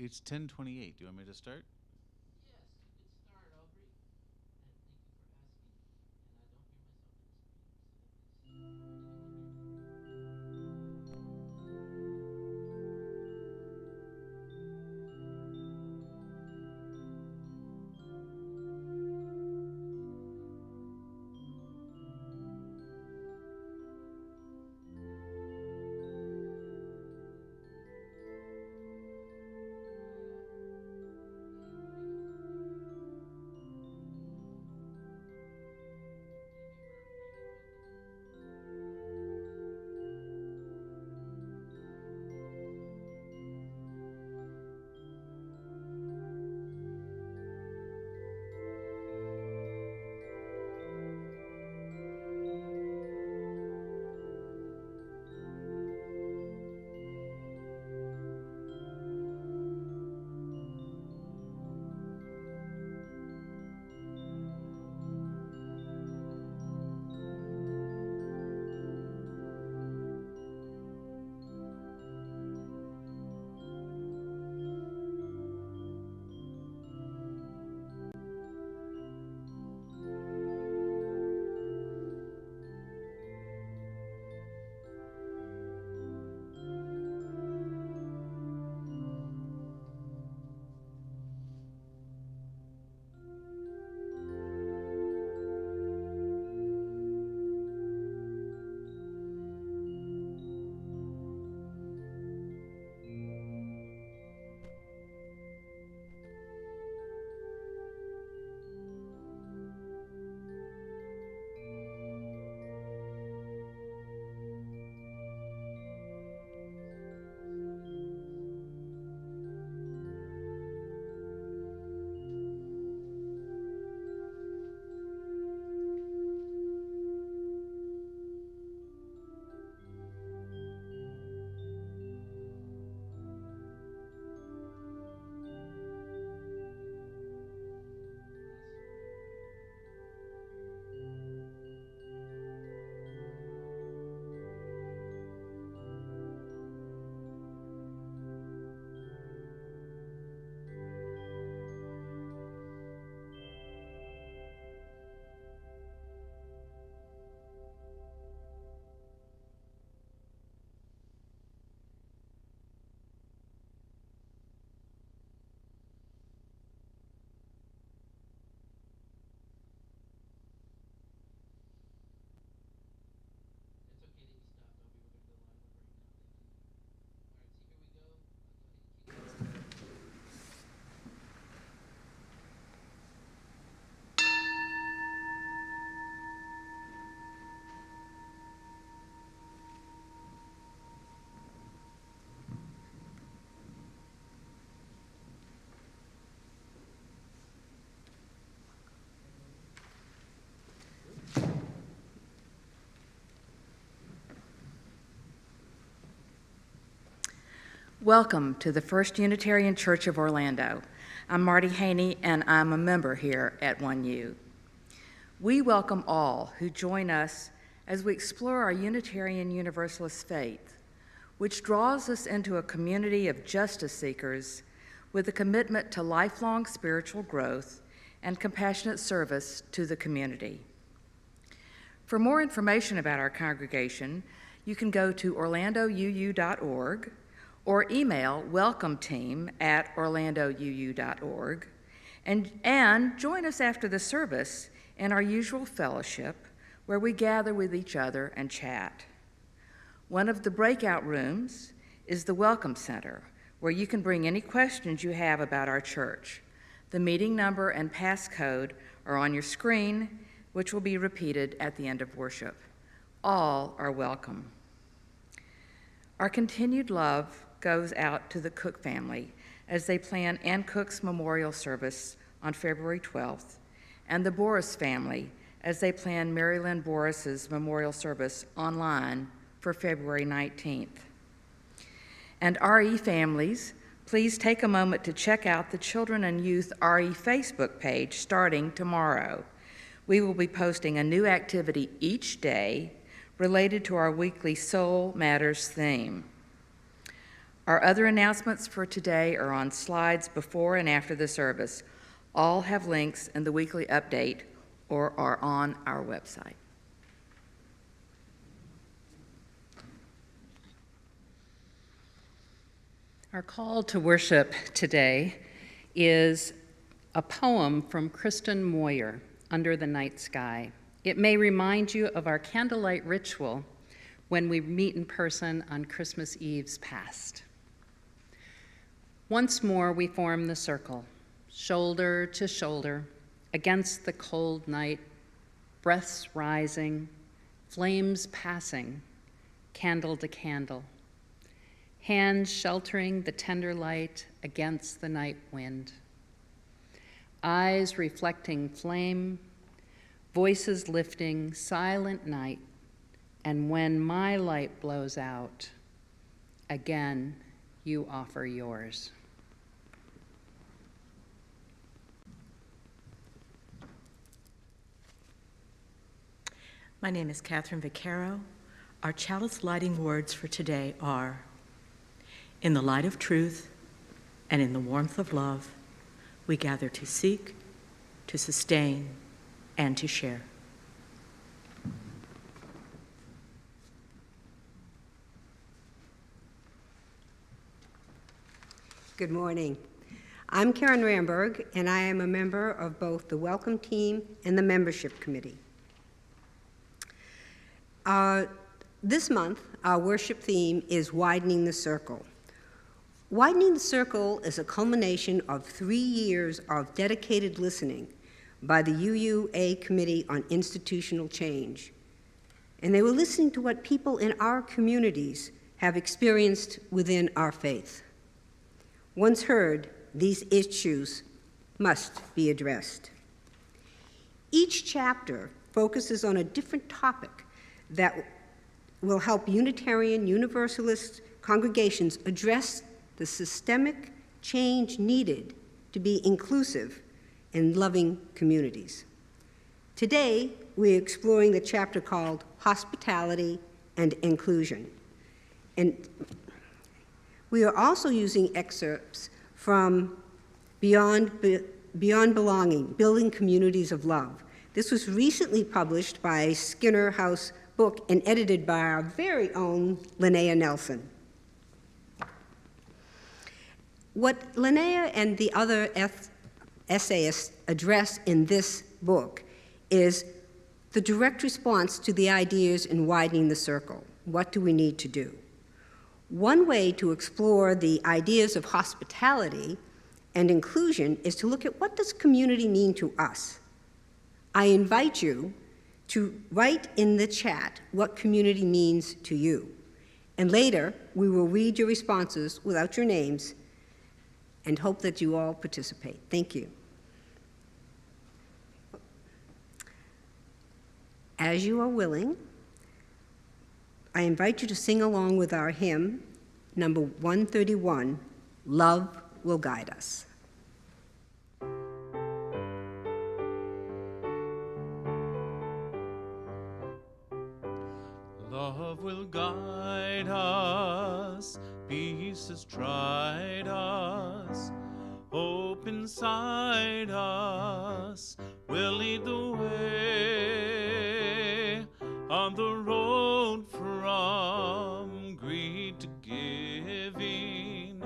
It's 10:28. Do you want me to start? Yes, you could start, Aubrey. And thank you for asking. And I don't hear myself in the screen, It's okay that you stopped, Aubrey. We're going to go live right now. Thank you. All right, so here we go. I'll go ahead and kick it off. Welcome to the First Unitarian Church of Orlando. I'm Marty Haynie, and I'm a member here at 1U. We welcome all who join us as we explore our Unitarian Universalist faith, which draws us into a community of justice seekers with a commitment to lifelong spiritual growth and compassionate service to the community. For more information about our congregation, you can go to orlandouu.org or email WelcomeTeam@orlandouu.org and join us after the service in our usual fellowship where we gather with each other and chat. One of the breakout rooms is the Welcome Center, where you can bring any questions you have about our church. The meeting number and passcode are on your screen, which will be repeated at the end of worship. All are welcome. Our continued love goes out to the Cook family as they plan Ann Cook's memorial service on February 12th, and the Boris family as they plan Mary Lynn Boris's memorial service online for February 19th. And RE families, please take a moment to check out the Children and Youth RE Facebook page starting tomorrow. We will be posting a new activity each day related to our weekly Soul Matters theme. Our other announcements for today are on slides before and after the service. All have links in the weekly update or are on our website. Our call to worship today is a poem from Kristen Moyer, Under the Night Sky. It may remind you of our candlelight ritual when we meet in person on Christmas Eves past. Once more we form the circle, shoulder to shoulder, against the cold night, breaths rising, flames passing, candle to candle, hands sheltering the tender light against the night wind, eyes reflecting flame, voices lifting silent night, and when my light blows out, again you offer yours. My name is Kathrine Vacarro. Our chalice lighting words for today are, in the light of truth and in the warmth of love, we gather to seek, to sustain, and to share. Good morning. I'm Karen Ramberg, and I am a member of both the Welcome Team and the Membership Committee. This month, our worship theme is Widening the Circle. Widening the Circle is a culmination of 3 years of dedicated listening by the UUA Committee on Institutional Change. And they were listening to what people in our communities have experienced within our faith. Once heard, these issues must be addressed. Each chapter focuses on a different topic that will help Unitarian Universalist congregations address the systemic change needed to be inclusive and loving communities. Today, we're exploring the chapter called Hospitality and Inclusion. And we are also using excerpts from Beyond Belonging, Building Communities of Love. This was recently published by Skinner House book and edited by our very own Linnea Nelson. What Linnea and the other essayists address in this book is the direct response to the ideas in Widening the Circle. What do we need to do? One way to explore the ideas of hospitality and inclusion is to look at what does community mean to us. I invite you to write in the chat what community means to you. And later, we will read your responses without your names and hope that you all participate. Thank you. As you are willing, I invite you to sing along with our hymn, number 131, Love Will Guide Us. Love will guide us, peace has tried us, hope inside us will lead the way on the road from greed to giving.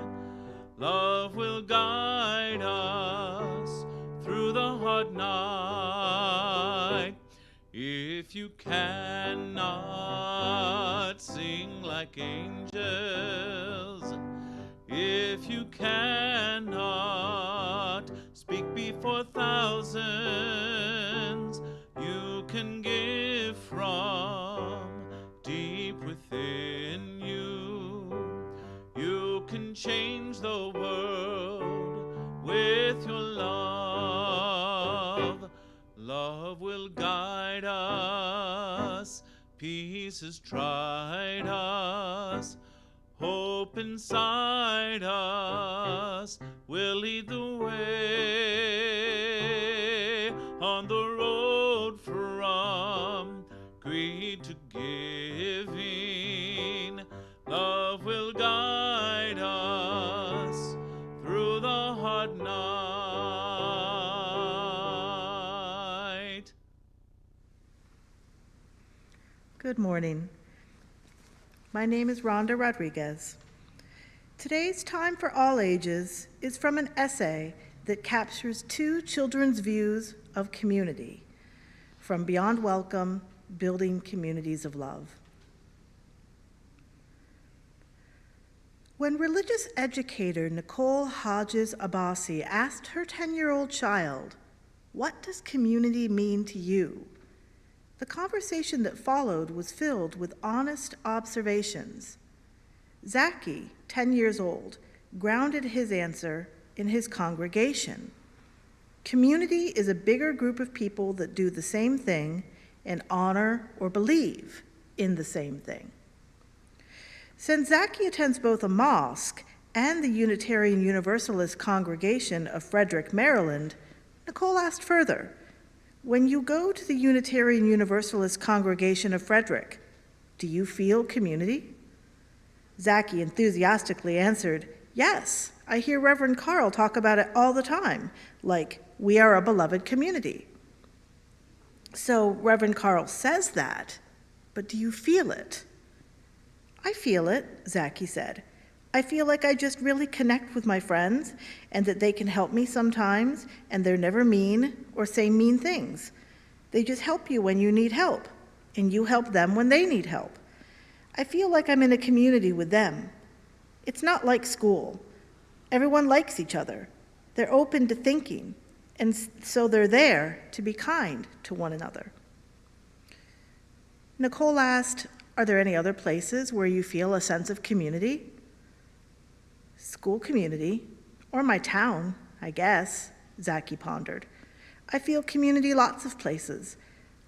Love will guide us through the hard night. If you cannot sing like angels, if you cannot speak before thousands, you can give from deep within you. You can change the world with your love. Love will guide us, peace has tried us, hope inside us will lead the way on the road from greed to giving. Love will guide us. Good morning. My name is Rhonda Rodriguez. Today's Time for All Ages is from an essay that captures two children's views of community from Beyond Welcome, Building Communities of Love. When religious educator Nicole Hodges Abbasi asked her 10-year-old child, "What does community mean to you?" the conversation that followed was filled with honest observations. Zaki, 10 years old, grounded his answer in his congregation. Community is a bigger group of people that do the same thing and honor or believe in the same thing. Since Zaki attends both a mosque and the Unitarian Universalist congregation of Frederick, Maryland, Nicole asked further, "When you go to the Unitarian Universalist congregation of Frederick, do you feel community?" Zaki enthusiastically answered, "Yes, I hear Reverend Carl talk about it all the time, like, we are a beloved community." "So Reverend Carl says that, but do you feel it?" "I feel it," Zaki said. "I feel like I just really connect with my friends and that they can help me sometimes and they're never mean or say mean things. They just help you when you need help and you help them when they need help. I feel like I'm in a community with them. It's not like school. Everyone likes each other. They're open to thinking, and so they're there to be kind to one another." Nicole asked, "Are there any other places where you feel a sense of community?" "School community, or my town, I guess," Zaki pondered. "I feel community lots of places.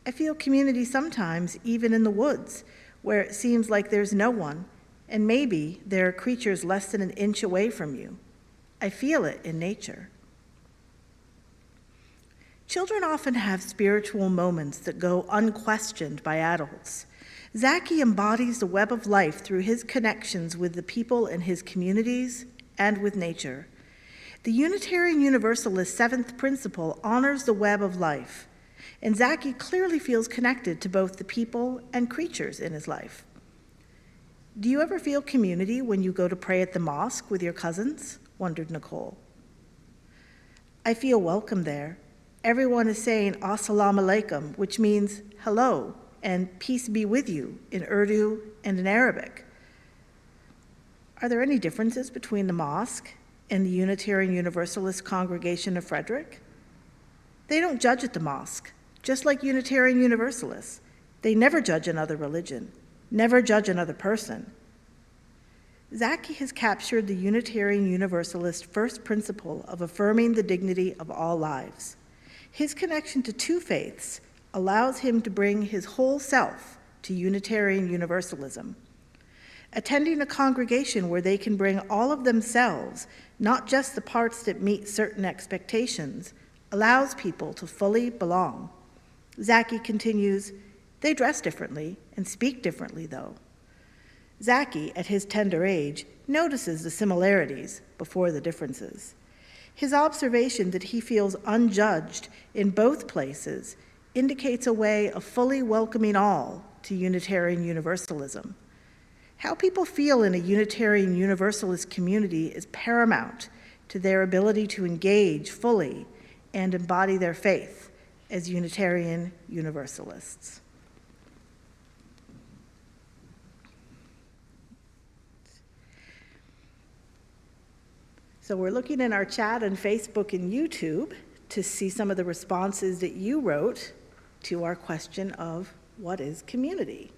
I feel community sometimes even in the woods, where it seems like there's no one, and maybe there are creatures less than an inch away from you. I feel it in nature." Children often have spiritual moments that go unquestioned by adults. Zaki embodies the web of life through his connections with the people in his communities and with nature. The Unitarian Universalist seventh principle honors the web of life, and Zaki clearly feels connected to both the people and creatures in his life. "Do you ever feel community when you go to pray at the mosque with your cousins?" wondered Nicole. "I feel welcome there. Everyone is saying Assalamu alaikum, which means hello and peace be with you in Urdu and in Arabic." "Are there any differences between the mosque and the Unitarian Universalist congregation of Frederick?" "They don't judge at the mosque, just like Unitarian Universalists. They never judge another religion, never judge another person." Zaki has captured the Unitarian Universalist first principle of affirming the dignity of all lives. His connection to two faiths allows him to bring his whole self to Unitarian Universalism. Attending a congregation where they can bring all of themselves, not just the parts that meet certain expectations, allows people to fully belong. Zaki continues, "They dress differently and speak differently, though." Zaki, at his tender age, notices the similarities before the differences. His observation that he feels unjudged in both places indicates a way of fully welcoming all to Unitarian Universalism. How people feel in a Unitarian Universalist community is paramount to their ability to engage fully and embody their faith as Unitarian Universalists. So we're looking in our chat on Facebook and YouTube to see some of the responses that you wrote to our question of what is community?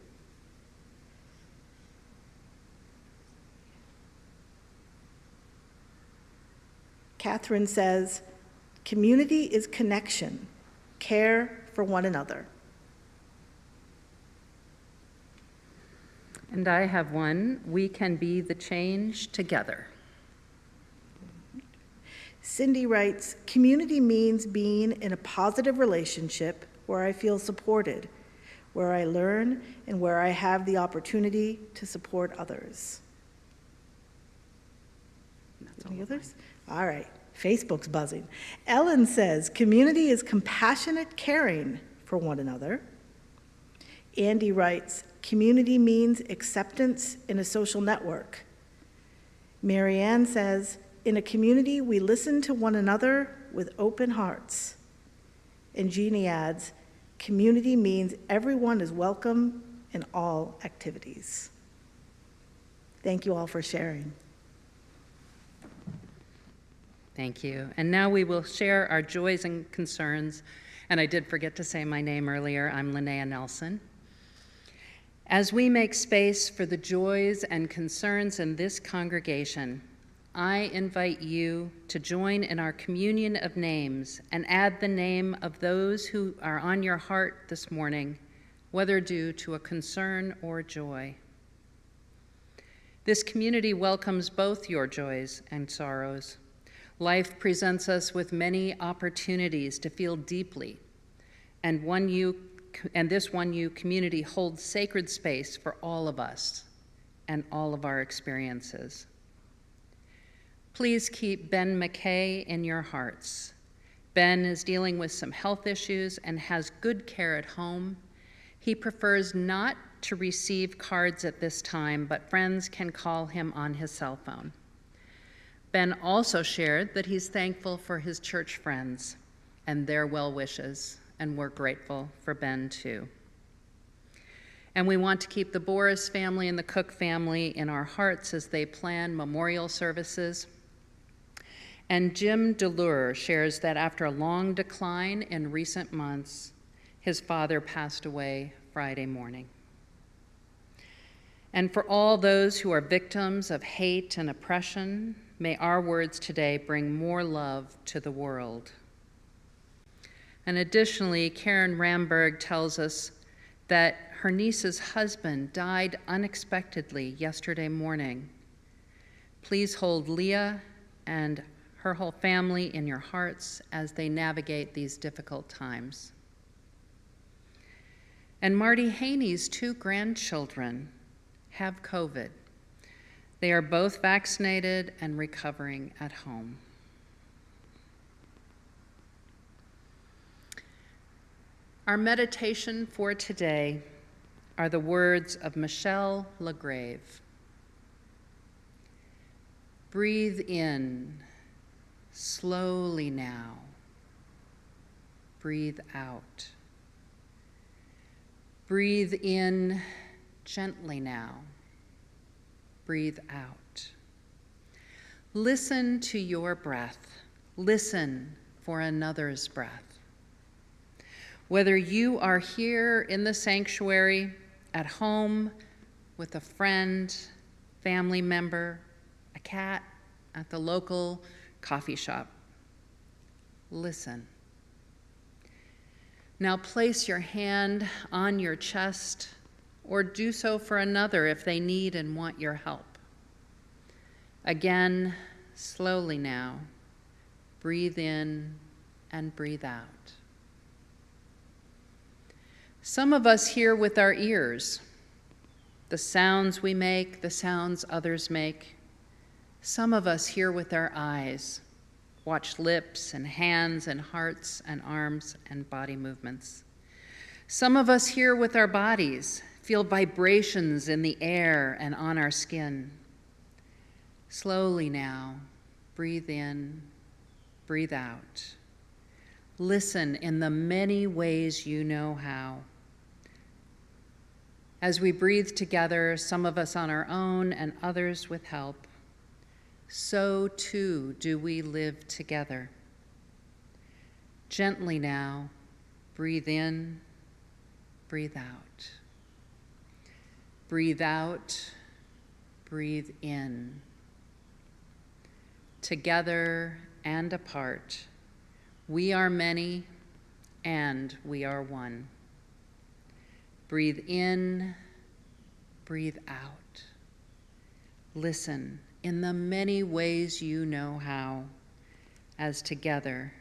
Kathrine says, "Community is connection, care for one another." And I have one, "We can be the change together." Cindy writes, "Community means being in a positive relationship where I feel supported, where I learn, and where I have the opportunity to support others." Any others? All right, Facebook's buzzing. Ellen says, "Community is compassionate caring for one another." Andy writes, community means acceptance in a social network. Marianne says, in a community, we listen to one another with open hearts. And Jeannie adds, community means everyone is welcome in all activities. Thank you all for sharing. Thank you. And now we will share our joys and concerns. And I did forget to say my name earlier. I'm Linnea Nelson. As we make space for the joys and concerns in this congregation, I invite you to join in our communion of names and add the name of those who are on your heart this morning, whether due to a concern or joy. This community welcomes both your joys and sorrows. Life presents us with many opportunities to feel deeply, and this One You community holds sacred space for all of us and all of our experiences. Please keep Ben Mckay in your hearts. Ben is dealing with some health issues and has good care at home. He prefers not to receive cards at this time, but friends can call him on his cell phone. Ben also shared that he's thankful for his church friends and their well wishes, and we're grateful for Ben too. And we want to keep the Boris family and the Cook family in our hearts as they plan memorial services. And Jim DeLure shares that after a long decline in recent months, his father passed away Friday morning. And for all those who are victims of hate and oppression, may our words today bring more love to the world. And additionally, Karen Ramberg tells us that her niece's husband died unexpectedly yesterday morning. Please hold Leah and her whole family in your hearts as they navigate these difficult times. And Marty Haynie's 2 grandchildren have COVID. They are both vaccinated and recovering at home. Our meditation for today are the words of Michelle LaGrave. Breathe in, slowly now. Breathe out. Breathe in, gently now. Breathe out. Listen to your breath. Listen for another's breath. Whether you are here in the sanctuary, at home, with a friend, family member, a cat, at the local coffee shop, listen. Now place your hand on your chest, or do so for another if they need and want your help. Again, slowly now, breathe in and breathe out. Some of us hear with our ears, the sounds we make, the sounds others make. Some of us hear with our eyes, watch lips and hands and hearts and arms and body movements. Some of us hear with our bodies, feel vibrations in the air and on our skin. Slowly now, breathe in, breathe out. Listen in the many ways you know how. As we breathe together, some of us on our own and others with help, so too do we live together. Gently now, breathe in, breathe out. Breathe out, breathe in. Together and apart, we are many and we are one. Breathe in, breathe out. Listen in the many ways you know how, as together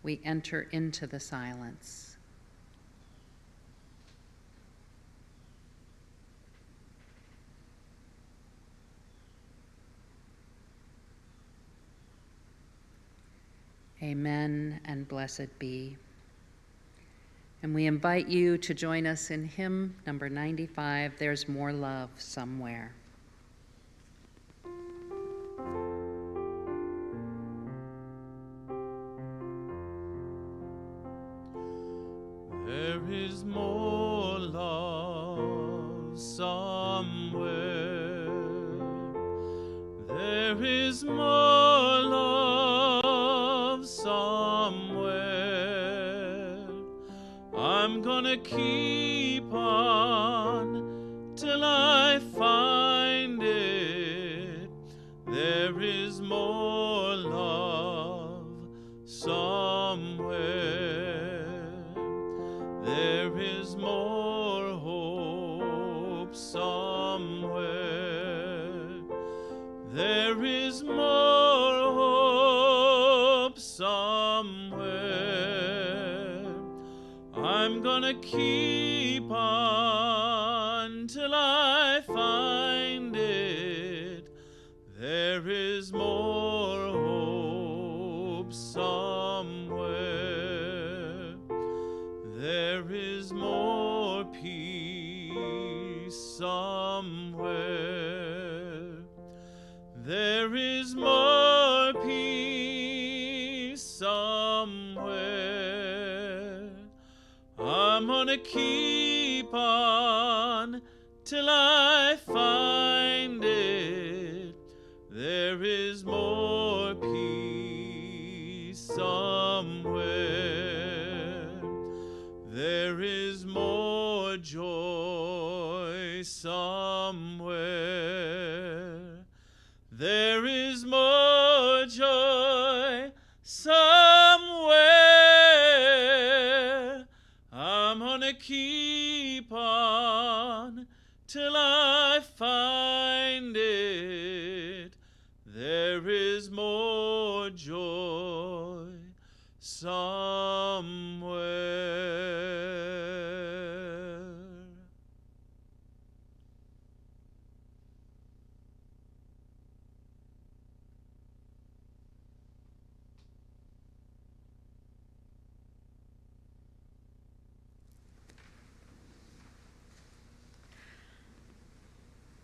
we enter into the silence. Amen and blessed be. And we invite you to join us in hymn number 95, There's More Love Somewhere. There is more love somewhere. There is more love somewhere. I'm gonna keep on till I find it. There is more love somewhere. There is more hope somewhere. There is more hope somewhere. I'm gonna keep on till I find it. There is more hope somewhere. There is more peace somewhere. There is more peace somewhere. I'm gonna keep on till I find it. There is more peace somewhere. There is more joy somewhere. There is more joy somewhere. I'm gonna keep on till I find it. There is more joy somewhere.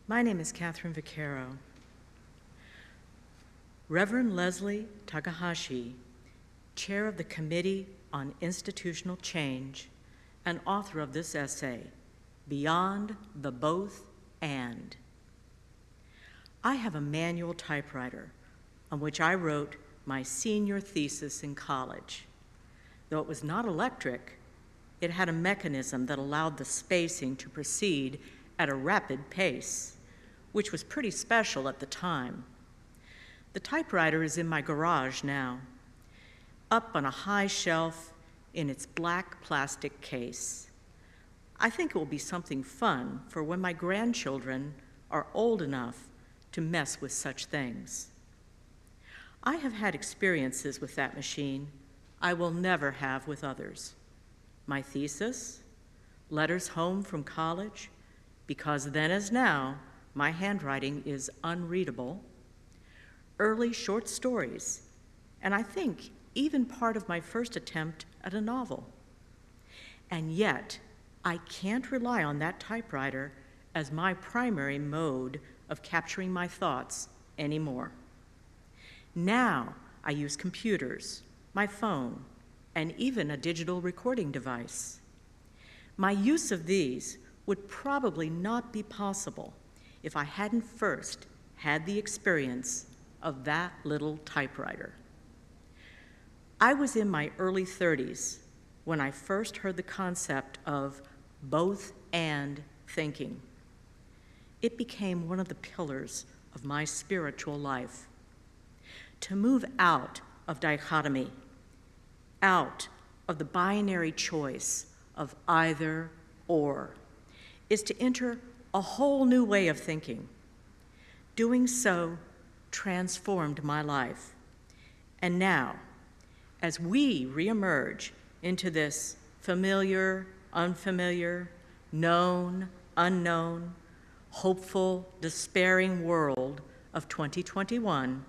My name is Kathrine Vacarro. Reverend Leslie Takahashi, chair of the Committee on Institutional Change and author of this essay, Beyond the Both and. I have a manual typewriter on which I wrote my senior thesis in college. Though it was not electric, it had a mechanism that allowed the spacing to proceed at a rapid pace, which was pretty special at the time. The typewriter is in my garage now, up on a high shelf in its black plastic case. I think it will be something fun for when my grandchildren are old enough to mess with such things. I have had experiences with that machine I will never have with others. My thesis, letters home from college, because then as now, my handwriting is unreadable, early short stories, and I think even part of my first attempt at a novel. And yet, I can't rely on that typewriter as my primary mode of capturing my thoughts anymore. Now, I use computers, my phone, and even a digital recording device. My use of these would probably not be possible if I hadn't first had the experience of that little typewriter. I was in my early 30s when I first heard the concept of both and thinking. It became one of the pillars of my spiritual life. To move out of dichotomy, out of the binary choice of either or, is to enter a whole new way of thinking. Doing so transformed my life. And now, as we reemerge into this familiar, unfamiliar, known, unknown, hopeful, despairing world of 2021,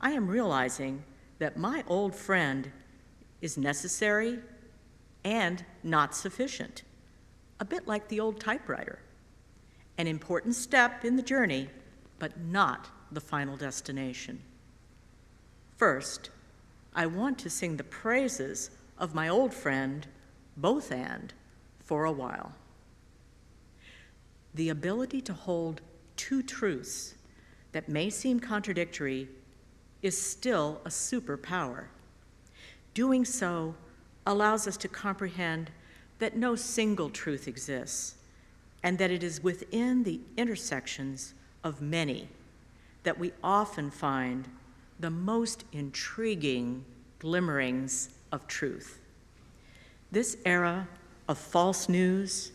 I am realizing that my old friend is necessary and not sufficient, a bit like the old typewriter. An important step in the journey, but not the final destination. First, I want to sing the praises of my old friend, both and, for a while. The ability to hold two truths that may seem contradictory is still a superpower. Doing so allows us to comprehend that no single truth exists, and that it is within the intersections of many that we often find the most intriguing glimmerings of truth. This era of false news,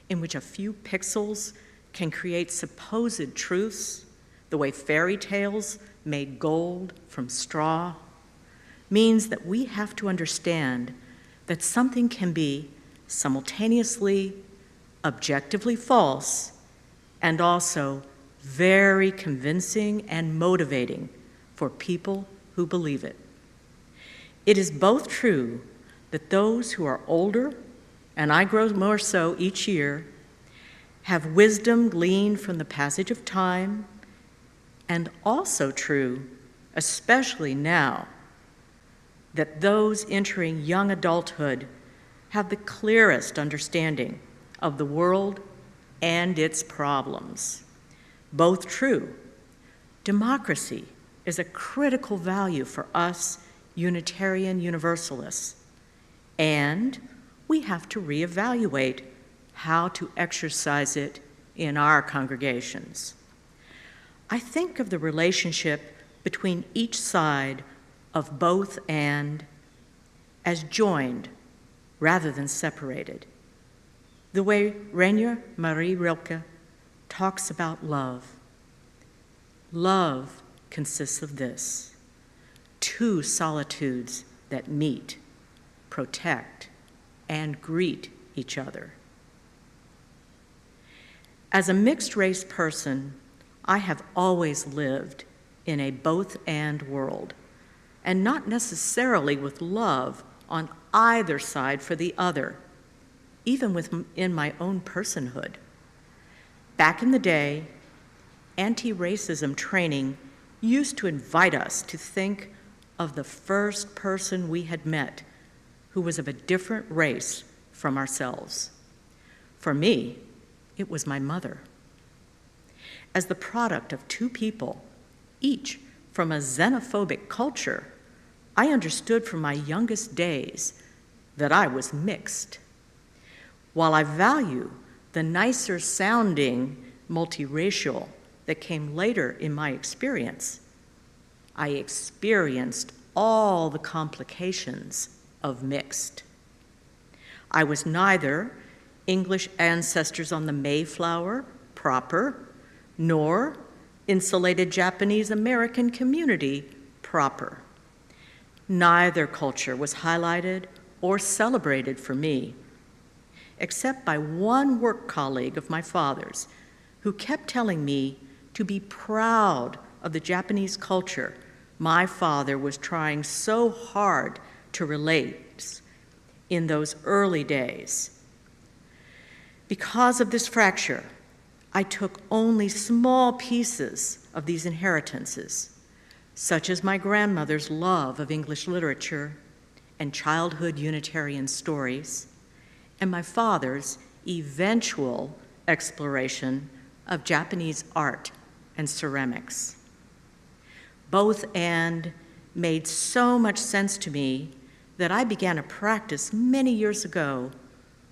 in which a few pixels can create supposed truths, the way fairy tales made gold from straw, means that we have to understand that something can be simultaneously objectively false and also very convincing and motivating for people who believe it. It is both true that those who are older, and I grow more so each year, have wisdom gleaned from the passage of time, and also true, especially now, that those entering young adulthood have the clearest understanding of the world and its problems. Both true. Democracy is a critical value for us Unitarian Universalists, and we have to reevaluate how to exercise it in our congregations. I think of the relationship between each side of both and as joined rather than separated. The way Rainier Marie Rilke talks about love. Love consists of this: two solitudes that meet, protect, and greet each other. As a mixed-race person, I have always lived in a both-and world, and not necessarily with love on either side for the other, even within my own personhood. Back in the day, anti-racism training used to invite us to think of the first person we had met who was of a different race from ourselves. For me, it was my mother. As the product of two people, each from a xenophobic culture, I understood from my youngest days that I was mixed. While I value the nicer sounding multiracial that came later in my experience, I experienced all the complications of mixed. I was neither English ancestors on the Mayflower proper, nor insulated Japanese American community proper. Neither culture was highlighted or celebrated for me, except by one work colleague of my father's who kept telling me to be proud of the Japanese culture my father was trying so hard to relate in those early days. Because of this fracture, I took only small pieces of these inheritances, such as my grandmother's love of English literature and childhood Unitarian stories, and my father's eventual exploration of Japanese art and ceramics. Both and made so much sense to me that I began a practice many years ago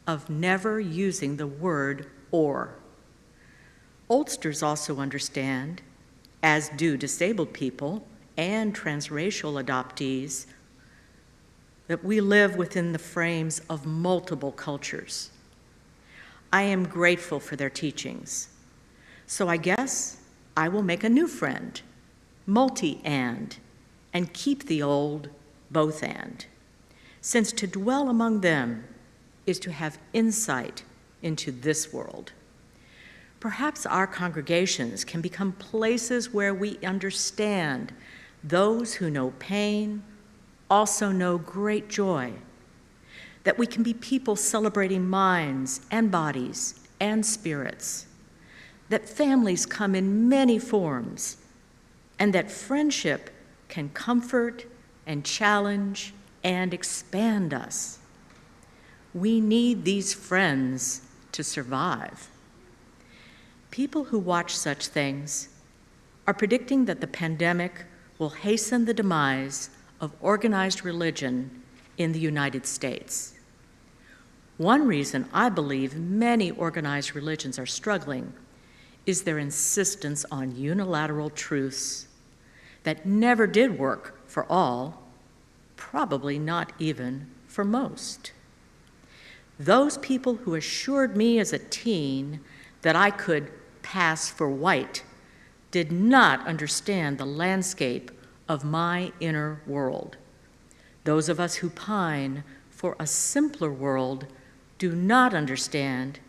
of never using the word or. Oldsters also understand, as do disabled people and transracial adoptees, that we live within the frames of multiple cultures. I am grateful for their teachings, so I guess I will make a new friend, multi-and keep the old both-and, since to dwell among them is to have insight into this world. Perhaps our congregations can become places where we understand those who know pain also know great joy. that we can be people celebrating minds and bodies and spirits, that families come in many forms, and that friendship can comfort and challenge and expand us. We need these friends to survive. People who watch such things are predicting that the pandemic will hasten the demise of organized religion in the United States. One reason I believe many organized religions are struggling is their insistence on unilateral truths that never did work for all, probably not even for most. Those people who assured me as a teen that I could pass for white did not understand the landscape of my inner world. Those of us who pine for a simpler world do not understand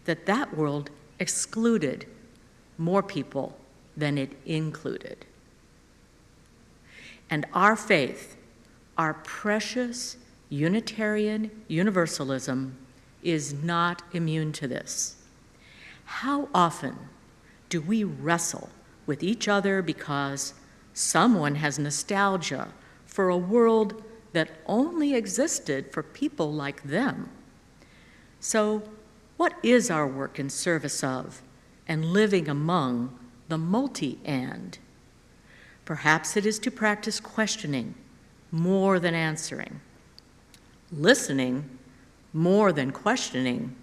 that that world excluded more people than it included. And our faith, our precious Unitarian Universalism, is not immune to this. How often do we wrestle with each other because someone has nostalgia for a world that only existed for people like them? So, what is our work in service of and living among the multi-and? Perhaps it is to practice questioning more than answering, listening more than questioning,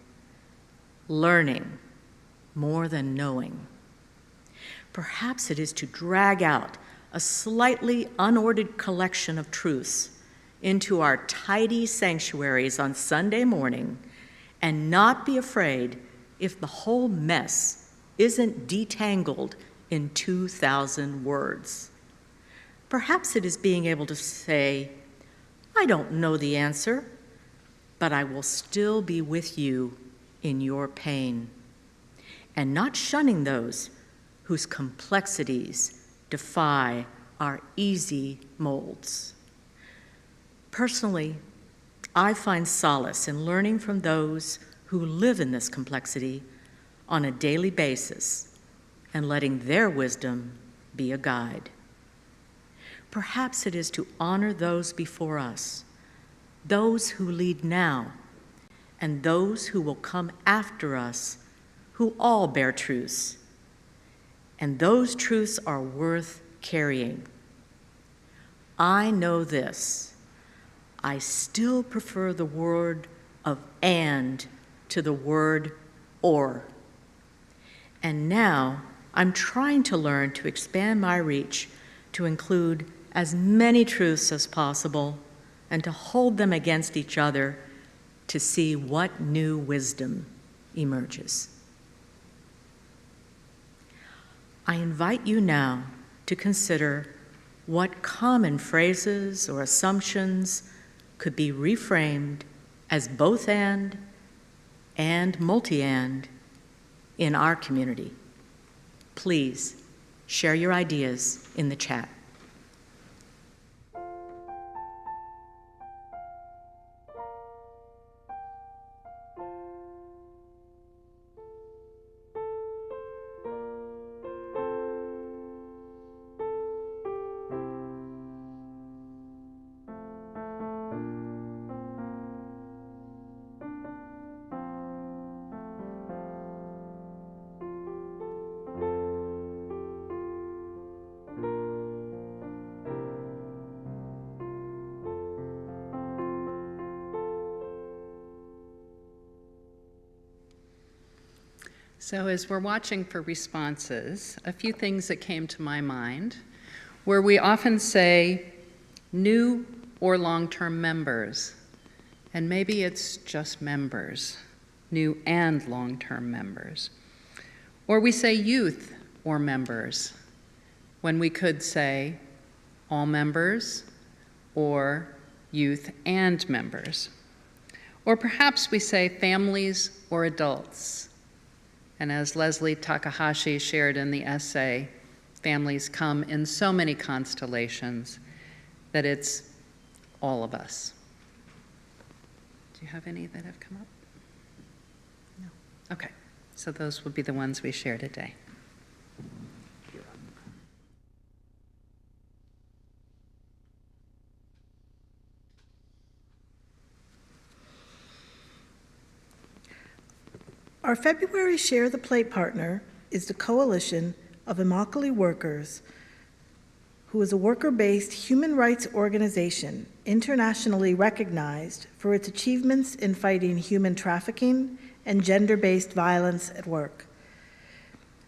learning more than knowing. Perhaps it is to drag out a slightly unordered collection of truths into our tidy sanctuaries on Sunday morning and not be afraid if the whole mess isn't detangled in 2,000 words. Perhaps it is being able to say, I don't know the answer, but I will still be with you in your pain, and not shunning those whose complexities defy our easy molds. Personally, I find solace in learning from those who live in this complexity on a daily basis and letting their wisdom be a guide. Perhaps it is to honor those before us, those who lead now, and those who will come after us, who all bear truths. And those truths are worth carrying. I know this. I still prefer the word of and to the word or. And now I'm trying to learn to expand my reach to include as many truths as possible and to hold them against each other to see what new wisdom emerges. I invite you now to consider what common phrases or assumptions could be reframed as both and multi-and in our community. Please share your ideas in the chat. So as we're watching for responses, a few things that came to my mind, where we often say new or long-term members, and maybe it's just members, new and long-term members. Or we say youth or members, when we could say all members or youth and members. Or perhaps we say families or adults. And as Leslie Takahashi shared in the essay, families come in so many constellations that it's all of us. Do you have any that have come up? No. Okay, so those will be the ones we share today. Our February Share the Plate partner is the Coalition of Immokalee Workers, who is a worker-based human rights organization internationally recognized for its achievements in fighting human trafficking and gender-based violence at work.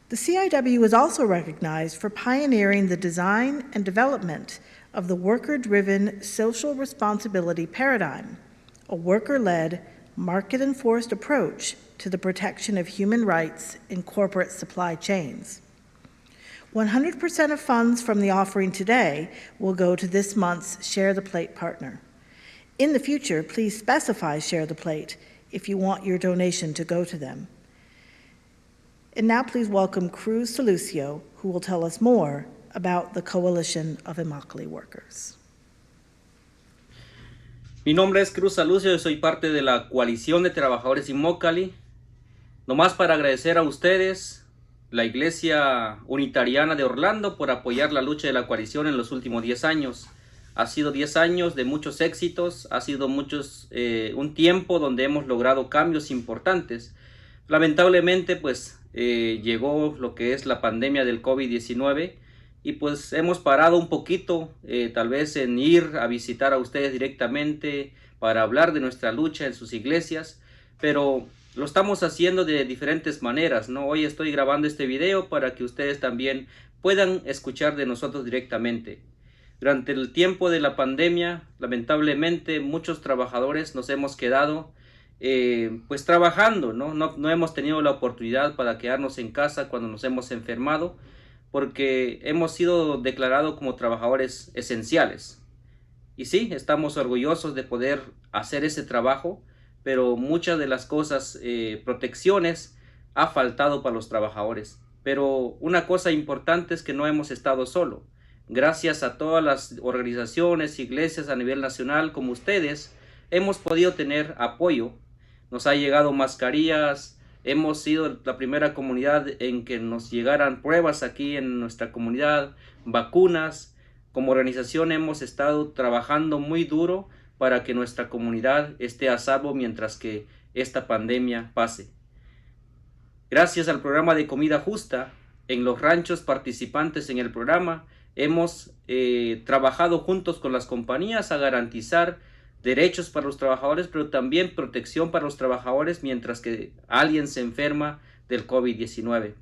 The CIW is also recognized for pioneering the design and development of the worker-driven social responsibility paradigm, a worker-led, market-enforced approach to the protection of human rights in corporate supply chains. 100% of funds from the offering today will go to this month's Share the Plate partner. In the future, please specify Share the Plate if you want your donation to go to them. And now please welcome Cruz Solucio, who will tell us more about the Coalition of Immokalee Workers. Mi nombre es Cruz Solucio, yo soy parte de la Coalición de Trabajadores Immokalee. Nomás para agradecer a ustedes, la Iglesia Unitariana de Orlando, por apoyar la lucha de la coalición en los últimos 10 años. Ha sido 10 años de muchos éxitos, ha sido un tiempo donde hemos logrado cambios importantes. Lamentablemente, pues, llegó lo que es la pandemia del COVID-19 y pues hemos parado un poquito, tal vez en ir a visitar a ustedes directamente para hablar de nuestra lucha en sus iglesias, pero lo estamos haciendo de diferentes maneras, ¿no? Hoy estoy grabando este video para que ustedes también puedan escuchar de nosotros directamente. Durante el tiempo de la pandemia, lamentablemente, muchos trabajadores nos hemos quedado pues trabajando, ¿no? No hemos tenido la oportunidad para quedarnos en casa cuando nos hemos enfermado, porque hemos sido declarados como trabajadores esenciales. Y sí, estamos orgullosos de poder hacer ese trabajo, pero muchas de las cosas, protecciones, ha faltado para los trabajadores. Pero una cosa importante es que no hemos estado solo. Gracias a todas las organizaciones, iglesias a nivel nacional como ustedes, hemos podido tener apoyo. Nos ha llegado mascarillas, hemos sido la primera comunidad en que nos llegaran pruebas aquí en nuestra comunidad, vacunas. Como organización hemos estado trabajando muy duro para que nuestra comunidad esté a salvo mientras que esta pandemia pase. Gracias al programa de comida justa, en los ranchos participantes en el programa, hemos trabajado juntos con las compañías a garantizar derechos para los trabajadores, pero también protección para los trabajadores mientras que alguien se enferma del COVID-19.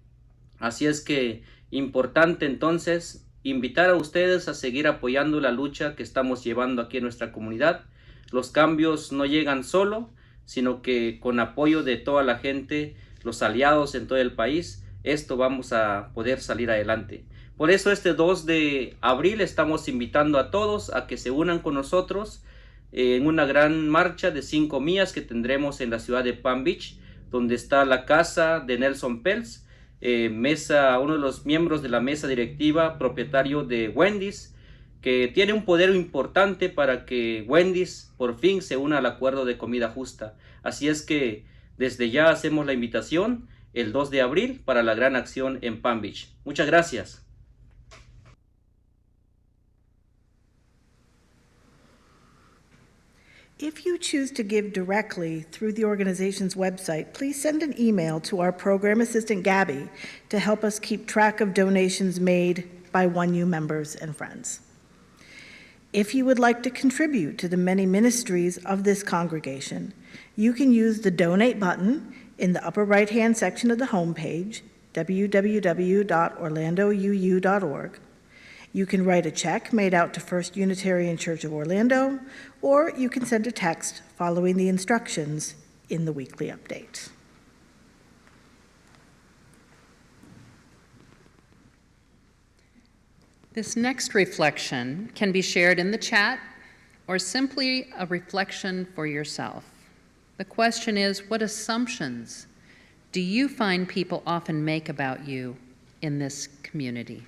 Así es que importante entonces invitar a ustedes a seguir apoyando la lucha que estamos llevando aquí en nuestra comunidad. Los cambios no llegan solo, sino que con apoyo de toda la gente, los aliados en todo el país, esto vamos a poder salir adelante. Por eso este 2 de abril estamos invitando a todos a que se unan con nosotros en una gran marcha de 5 millas que tendremos en la ciudad de Palm Beach, donde está la casa de Nelson Peltz, uno de los miembros de la mesa directiva, propietario de Wendy's, que tiene un poder importante para que Wendy's por fin se una al acuerdo de comida justa. Así es que desde ya hacemos la invitación el 2 de abril para la gran acción en Palm Beach. Muchas gracias. If you choose to give directly through the organization's website, please send an email to our program assistant, Gabby, to help us keep track of donations made by 1U members and friends. If you would like to contribute to the many ministries of this congregation, you can use the donate button in the upper right-hand section of the homepage, www.orlandouu.org. You can write a check made out to First Unitarian Church of Orlando, or you can send a text following the instructions in the weekly update. This next reflection can be shared in the chat or simply a reflection for yourself. The question is, what assumptions do you find people often make about you in this community?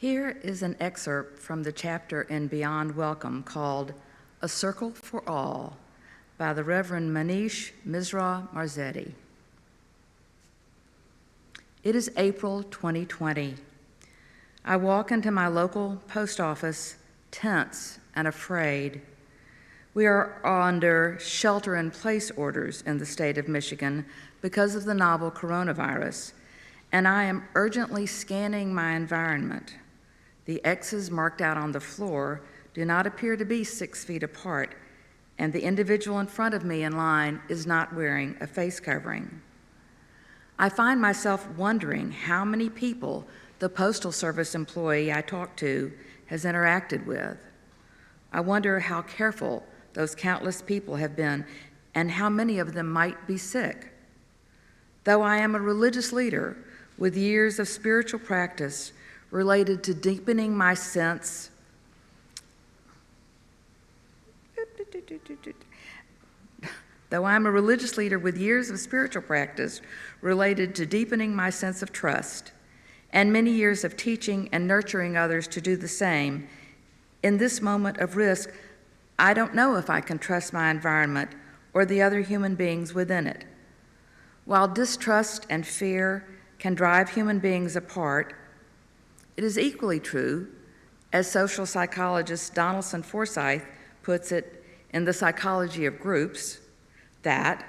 Here is an excerpt from the chapter in Beyond Welcome called A Circle for All by the Reverend Manish Misra Marzetti. It is April 2020. I walk into my local post office tense and afraid. We are under shelter-in-place orders in the state of Michigan because of the novel coronavirus, and I am urgently scanning my environment. The X's marked out on the floor do not appear to be 6 feet apart, and the individual in front of me in line is not wearing a face covering. I find myself wondering how many people the Postal Service employee I talked to has interacted with. I wonder how careful those countless people have been and how many of them might be sick. Though I am a religious leader with years of spiritual practice related to deepening my sense of trust and many years of teaching and nurturing others to do the same, in this moment of risk, I don't know if I can trust my environment or the other human beings within it. While distrust and fear can drive human beings apart, it is equally true, as social psychologist Donaldson Forsythe puts it in The Psychology of Groups, that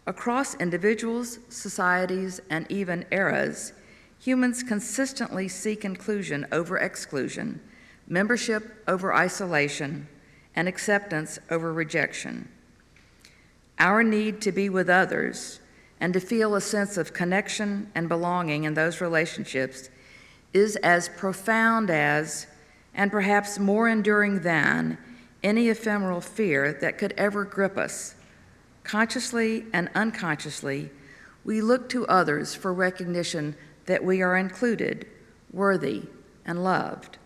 across individuals, societies, and even eras, humans consistently seek inclusion over exclusion, membership over isolation, and acceptance over rejection. Our need to be with others and to feel a sense of connection and belonging in those relationships is as profound as, and perhaps more enduring than, any ephemeral fear that could ever grip us. Consciously and unconsciously, we look to others for recognition that we are included, worthy, and loved.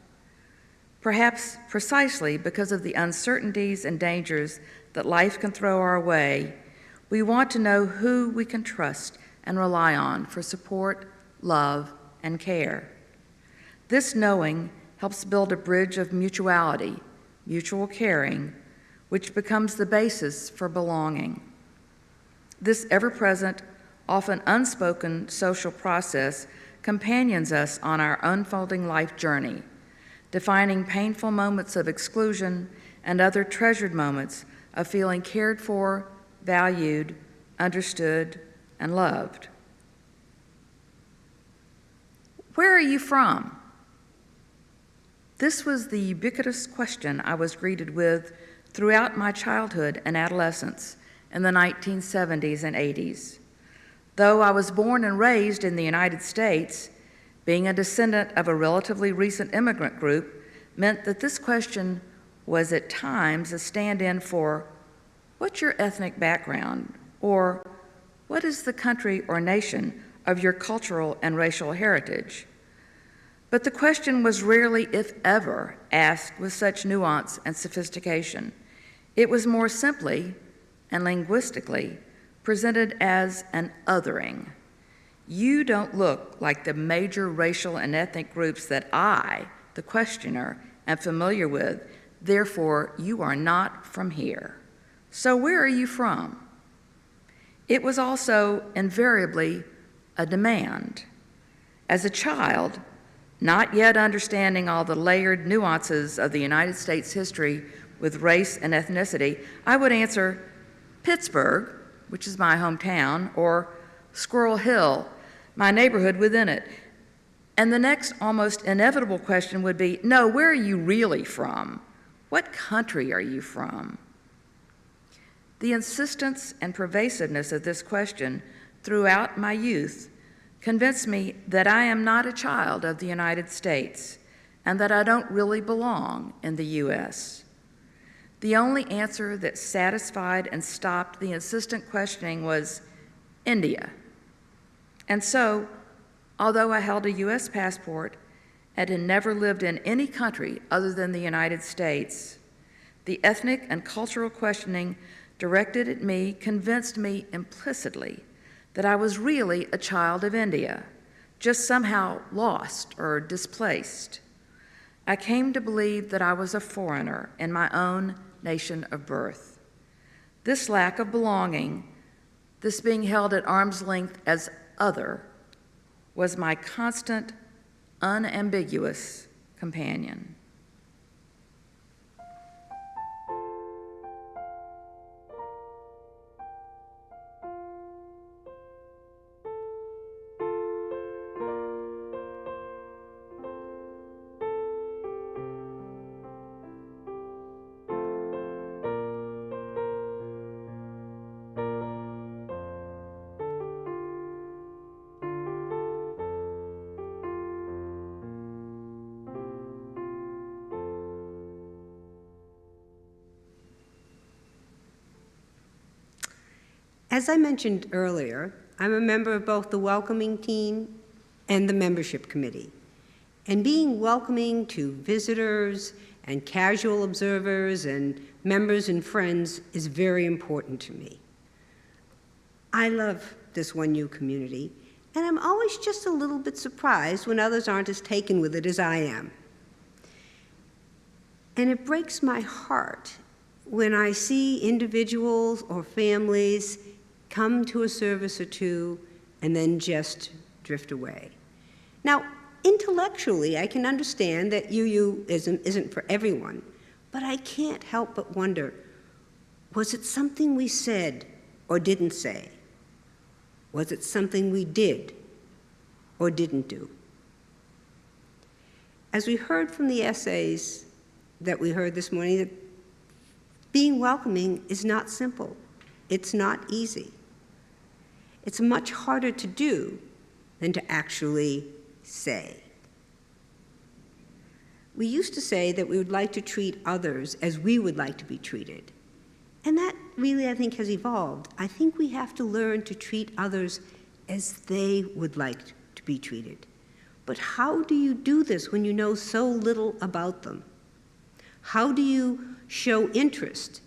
Perhaps precisely because of the uncertainties and dangers that life can throw our way, we want to know who we can trust and rely on for support, love, and care. This knowing helps build a bridge of mutuality, mutual caring, which becomes the basis for belonging. This ever-present, often unspoken social process companions us on our unfolding life journey, defining painful moments of exclusion and other treasured moments of feeling cared for, valued, understood, and loved. Where are you from? This was the ubiquitous question I was greeted with throughout my childhood and adolescence in the 1970s and 80s. Though I was born and raised in the United States, being a descendant of a relatively recent immigrant group meant that this question was at times a stand-in for, what's your ethnic background? Or, what is the country or nation of your cultural and racial heritage? But the question was rarely, if ever, asked with such nuance and sophistication. It was more simply and linguistically presented as an othering. You don't look like the major racial and ethnic groups that I, the questioner, am familiar with, therefore you are not from here. So where are you from? It was also invariably a demand. As a child, not yet understanding all the layered nuances of the United States history with race and ethnicity, I would answer Pittsburgh, which is my hometown, or Squirrel Hill, my neighborhood within it. And the next almost inevitable question would be, no, where are you really from? What country are you from? The insistence and pervasiveness of this question throughout my youth convinced me that I am not a child of the United States and that I don't really belong in the U.S. The only answer that satisfied and stopped the insistent questioning was India. And so, although I held a U.S. passport and had never lived in any country other than the United States, the ethnic and cultural questioning directed at me convinced me implicitly that I was really a child of India, just somehow lost or displaced. I came to believe that I was a foreigner in my own nation of birth. This lack of belonging, this being held at arm's length as other, was my constant, unambiguous companion. As I mentioned earlier, I'm a member of both the welcoming team and the membership committee. And being welcoming to visitors and casual observers and members and friends is very important to me. I love this 1U community, and I'm always just a little bit surprised when others aren't as taken with it as I am. And it breaks my heart when I see individuals or families come to a service or two and then just drift away. Now, intellectually, I can understand that UU isn't for everyone, but I can't help but wonder, was it something we said or didn't say? Was it something we did or didn't do? As we heard from the essays that we heard this morning, that being welcoming is not simple. It's not easy. It's much harder to do than to actually say. We used to say that we would like to treat others as we would like to be treated. And that really, I think, has evolved. I think we have to learn to treat others as they would like to be treated. But how do you do this when you know so little about them? How do you show interest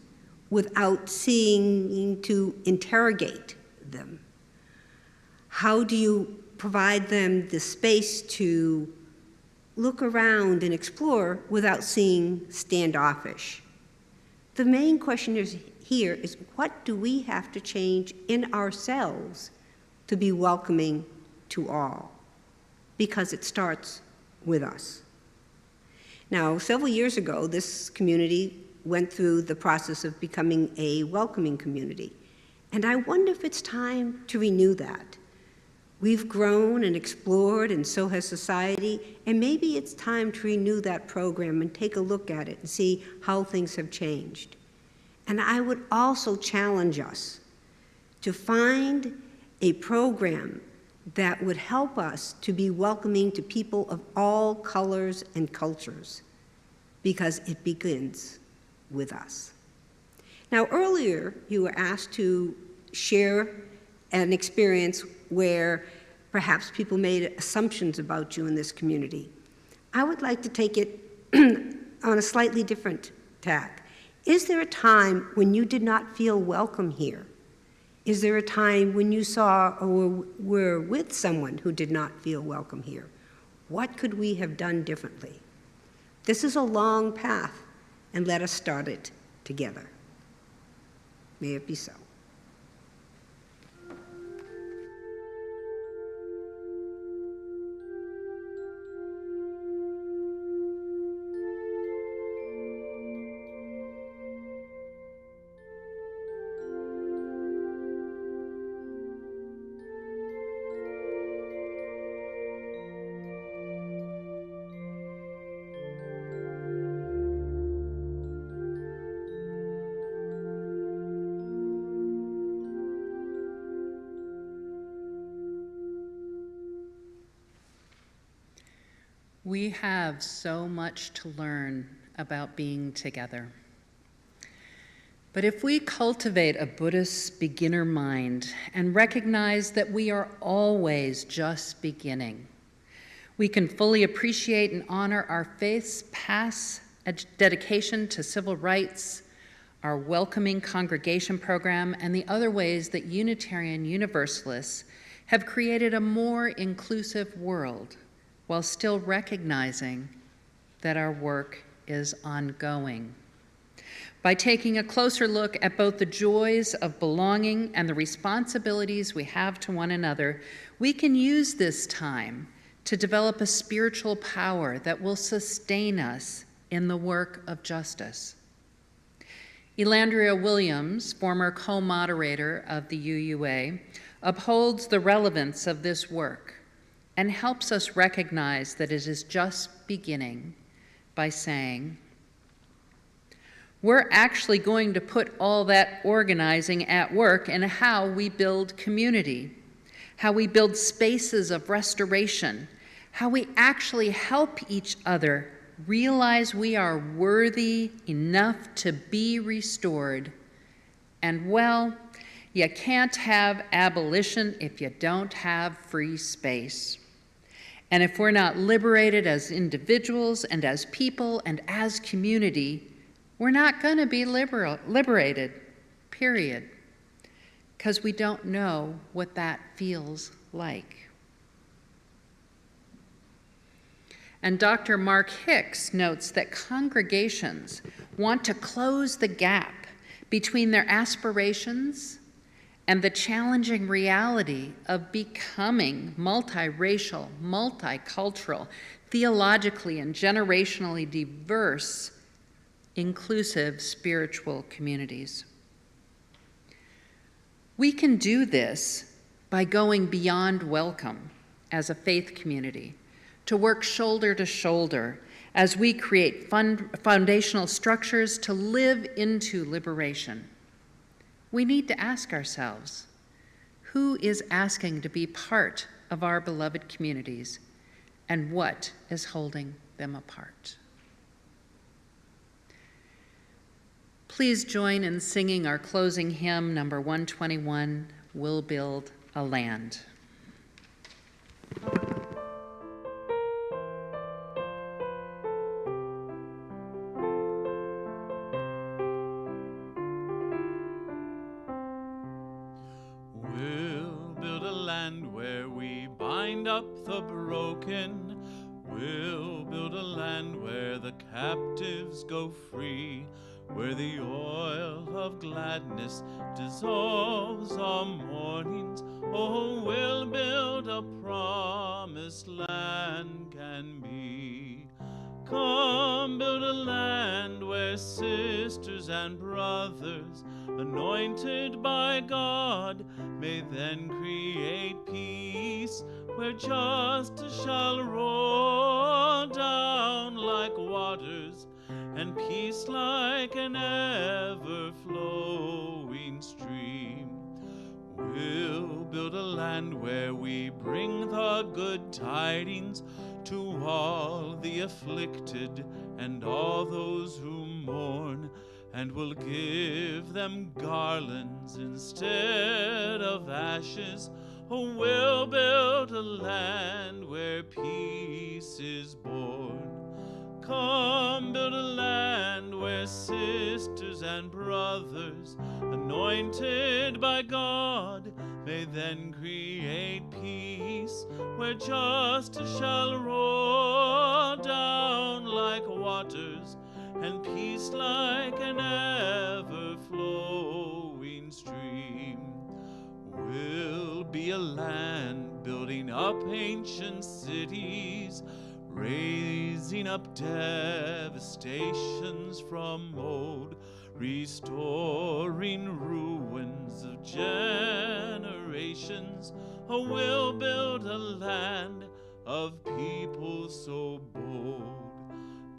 without seeking to interrogate them? How do you provide them the space to look around and explore without seeming standoffish? The main question here is, what do we have to change in ourselves to be welcoming to all? Because it starts with us. Now, several years ago, this community went through the process of becoming a welcoming community. And I wonder if it's time to renew that. We've grown and explored, and so has society, and maybe it's time to renew that program and take a look at it and see how things have changed. And I would also challenge us to find a program that would help us to be welcoming to people of all colors and cultures, because it begins with us. Now, earlier, you were asked to share an experience where perhaps people made assumptions about you in this community. I would like to take it on a slightly different tack. Is there a time when you did not feel welcome here? Is there a time when you saw or were with someone who did not feel welcome here? What could we have done differently? This is a long path, and let us start it together. May it be so. We have so much to learn about being together. But if we cultivate a Buddhist beginner mind and recognize that we are always just beginning, we can fully appreciate and honor our faith's past dedication to civil rights, our welcoming congregation program, and the other ways that Unitarian Universalists have created a more inclusive world, while still recognizing that our work is ongoing. By taking a closer look at both the joys of belonging and the responsibilities we have to one another, we can use this time to develop a spiritual power that will sustain us in the work of justice. Elandria Williams, former co-moderator of the UUA, upholds the relevance of this work and helps us recognize that it is just beginning by saying, we're actually going to put all that organizing at work in how we build community, how we build spaces of restoration, how we actually help each other realize we are worthy enough to be restored. And well, you can't have abolition if you don't have free space. And if we're not liberated as individuals and as people and as community, we're not going to be liberated, period, because we don't know what that feels like. And Dr. Mark Hicks notes that congregations want to close the gap between their aspirations and the challenging reality of becoming multiracial, multicultural, theologically and generationally diverse, inclusive spiritual communities. We can do this by going beyond welcome as a faith community, to work shoulder to shoulder as we create foundational structures to live into liberation. We need to ask ourselves, who is asking to be part of our beloved communities, and what is holding them apart? Please join in singing our closing hymn, number 121, We'll Build a Land. We'll build a land where we bind up the broken. We'll build a land where the captives go free, where the oil of gladness dissolves our mournings. Oh, we'll build a promised land can be. Come, build a land where sisters and brothers, anointed by God, may then create peace, where justice shall roll down like waters, and peace like an ever-flowing stream. We'll build a land where we bring the good tidings to all the afflicted and all those who mourn, and we'll give them garlands instead of ashes. Oh, we'll build a land where peace is born. Come, build a land where sisters and brothers, anointed by God, may then create peace, where justice shall roll down like waters, and peace like an ever-flowing stream. We'll be a land building up ancient cities, raising up devastations from old, restoring ruins of generations. Oh, we'll build a land of people so bold.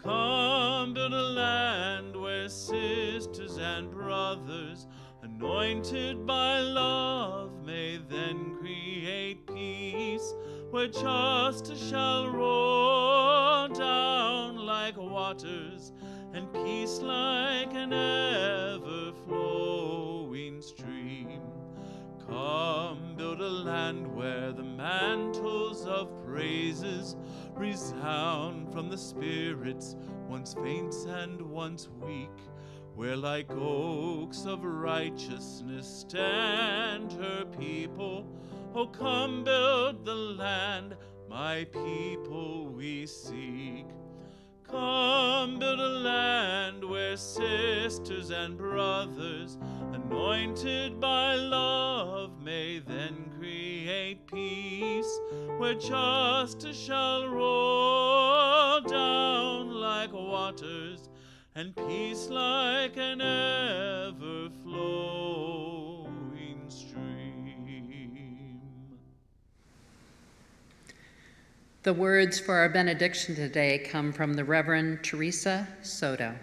Come, build a land where sisters and brothers, anointed by love, may then create peace, where justice shall roll down like waters, and peace like an ever-flowing stream. Come, build a land where the mantles of praises resound from the spirits, once faint and once weak, where like oaks of righteousness stand her people. Oh, come build the land, my people we seek. Come build a land where sisters and brothers, anointed by love, may then create peace, where justice shall roll down like waters, and peace like an ever-flowing stream. The words for our benediction today come from the Reverend Teresa Soto.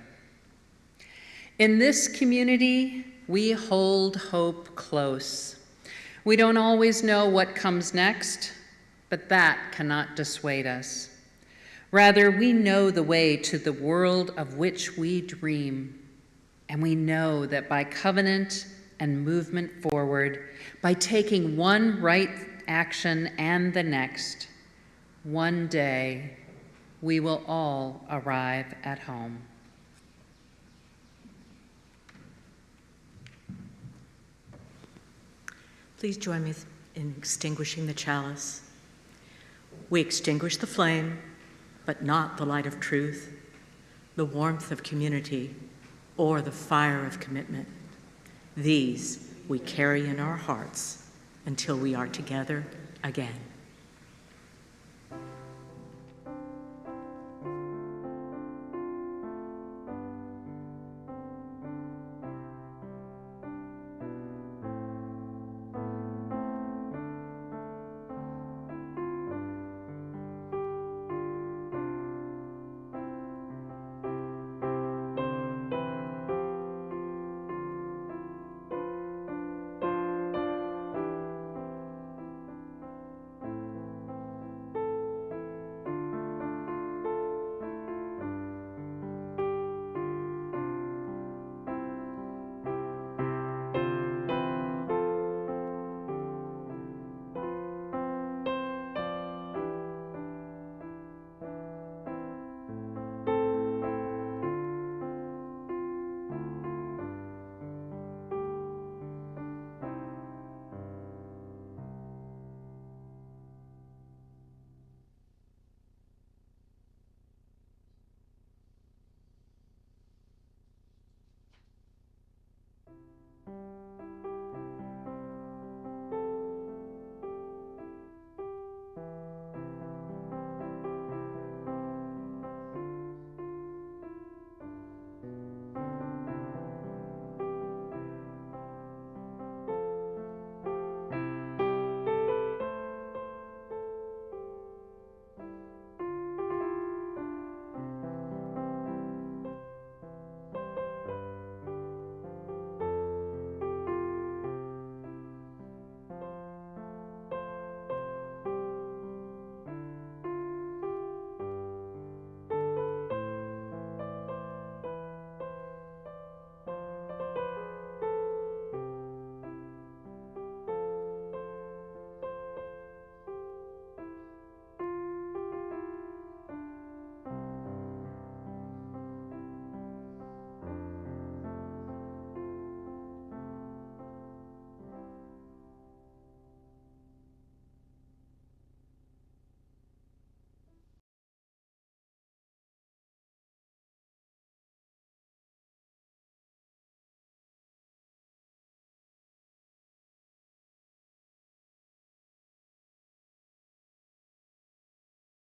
In this community, we hold hope close. We don't always know what comes next, but that cannot dissuade us. Rather, we know the way to the world of which we dream, and we know that by covenant and movement forward, by taking one right action and the next, one day we will all arrive at home. Please join me in extinguishing the chalice. We extinguish the flame, but not the light of truth, the warmth of community, or the fire of commitment. These we carry in our hearts until we are together again.